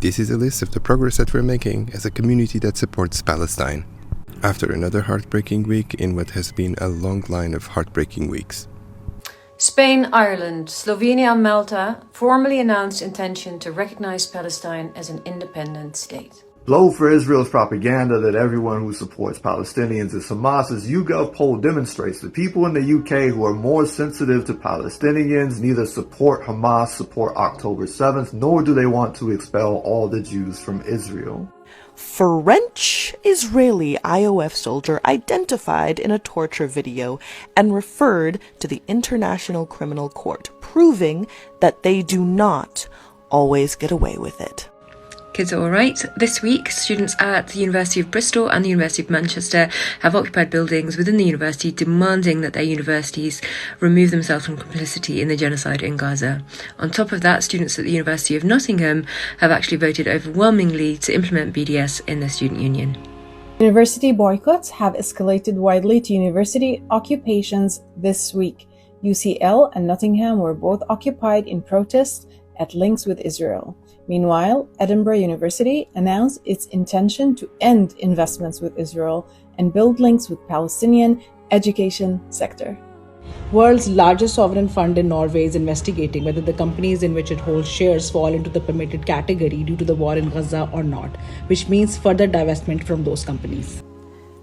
This is a list of the progress that we're making as a community that supports Palestine, after another heartbreaking week in what has been a long line of heartbreaking weeks. Spain, Ireland, Slovenia and Malta formally announced intention to recognize Palestine as an independent state. Blow for Israel's propaganda that everyone who supports Palestinians is Hamas's YouGov poll demonstrates that people in the UK who are more sensitive to Palestinians neither support Hamas, support October 7th, nor do they want to expel all the Jews from Israel. French-Israeli IOF soldier identified in a torture video and referred to the International Criminal Court, proving that they do not always get away with it. Kids are all right. This week, students at the University of Bristol and the University of Manchester have occupied buildings within the university demanding that their universities remove themselves from complicity in the genocide in Gaza. On top of that, students at the University of Nottingham have actually voted overwhelmingly to implement BDS in their student union. University boycotts have escalated widely to university occupations this week. UCL and Nottingham were both occupied in protest at links with Israel. Meanwhile, Edinburgh University announced its intention to end investments with Israel and build links with Palestinian education sector. World's largest sovereign fund in Norway is investigating whether the companies in which it holds shares fall into the permitted category due to the war in Gaza or not, which means further divestment from those companies.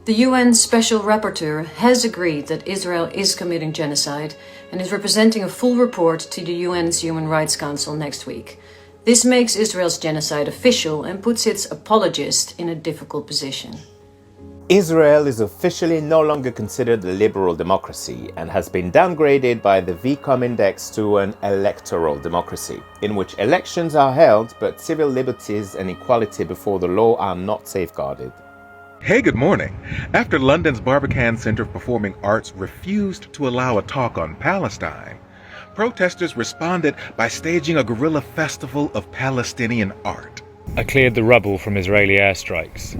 The UN Special Rapporteur has agreed that Israel is committing genocide and is representing a full report to the UN's Human Rights Council next week. This makes Israel's genocide official and puts its apologist in a difficult position. Israel is officially no longer considered a liberal democracy and has been downgraded by the VCOM index to an electoral democracy, in which elections are held but civil liberties and equality before the law are not safeguarded. Hey, good morning. After London's Barbican Centre for Performing Arts refused to allow a talk on Palestine, protesters responded by staging a guerrilla festival of Palestinian art. I cleared the rubble from Israeli airstrikes.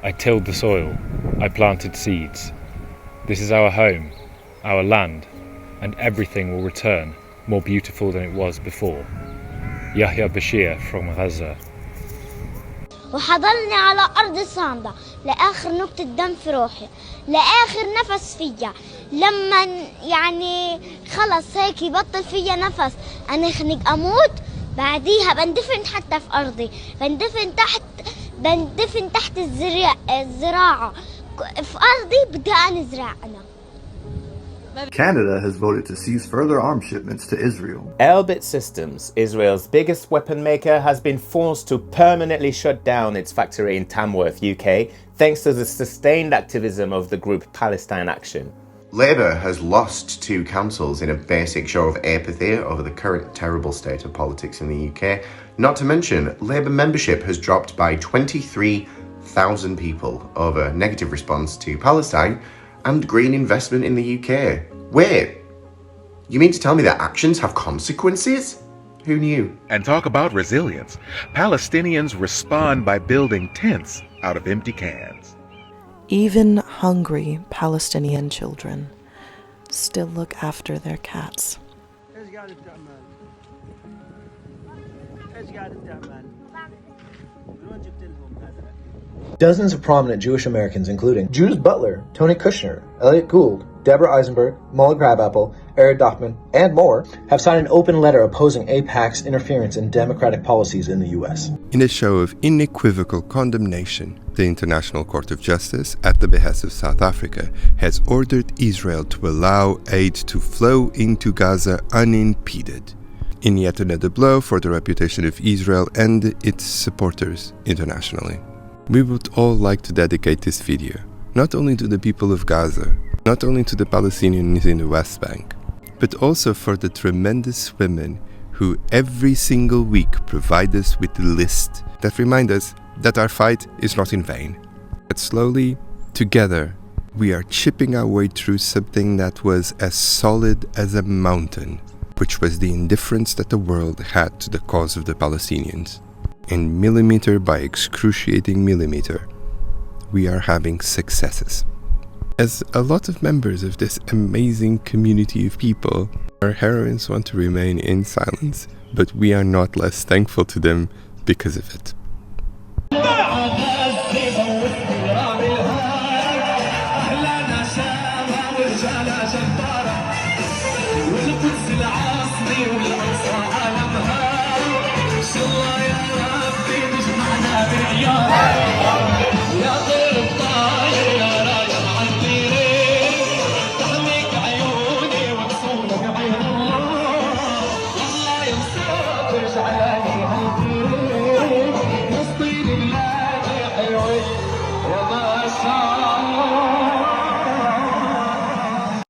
I tilled the soil. I planted seeds. This is our home, our land, and everything will return more beautiful than it was before. Yahya Bashir from Gaza. وحضلني على أرض صامدة لآخر نقطة دم في روحي لآخر نفس فيا لما يعني خلص هيك يبطل فيا نفس أنا خنق أموت بعديها بندفن حتى في أرضي بندفن تحت الزراعة في أرضي بدي أنا أزرع أنا. Canada has voted to cease further arms shipments to Israel. Elbit Systems, Israel's biggest weapon maker, has been forced to permanently shut down its factory in Tamworth, UK, thanks to the sustained activism of the group Palestine Action. Labour has lost 2 councils in a basic show of apathy over the current terrible state of politics in the UK. Not to mention, Labour membership has dropped by 23,000 people over negative response to Palestine and green investment in the UK. Wait, you mean to tell me that actions have consequences? Who knew? And talk about resilience. Palestinians respond by building tents out of empty cans. Even hungry Palestinian children still look after their cats. Dozens of prominent Jewish Americans, including Judith Butler, Tony Kushner, Elliot Gould, Deborah Eisenberg, Mullah Crabapple, Eric Dochman, and more, have signed an open letter opposing AIPAC's interference in democratic policies in the U.S. In a show of unequivocal condemnation, the International Court of Justice, at the behest of South Africa, has ordered Israel to allow aid to flow into Gaza unimpeded, in yet another blow for the reputation of Israel and its supporters internationally. We would all like to dedicate this video, not only to the people of Gaza, not only to the Palestinians in the West Bank, but also for the tremendous women who every single week provide us with the list that remind us that our fight is not in vain. But slowly, together, we are chipping our way through something that was as solid as a mountain, which was the indifference that the world had to the cause of the Palestinians. And millimeter by excruciating millimeter, we are having successes. As a lot of members of this amazing community of people, our heroines want to remain in silence, but we are not less thankful to them because of it.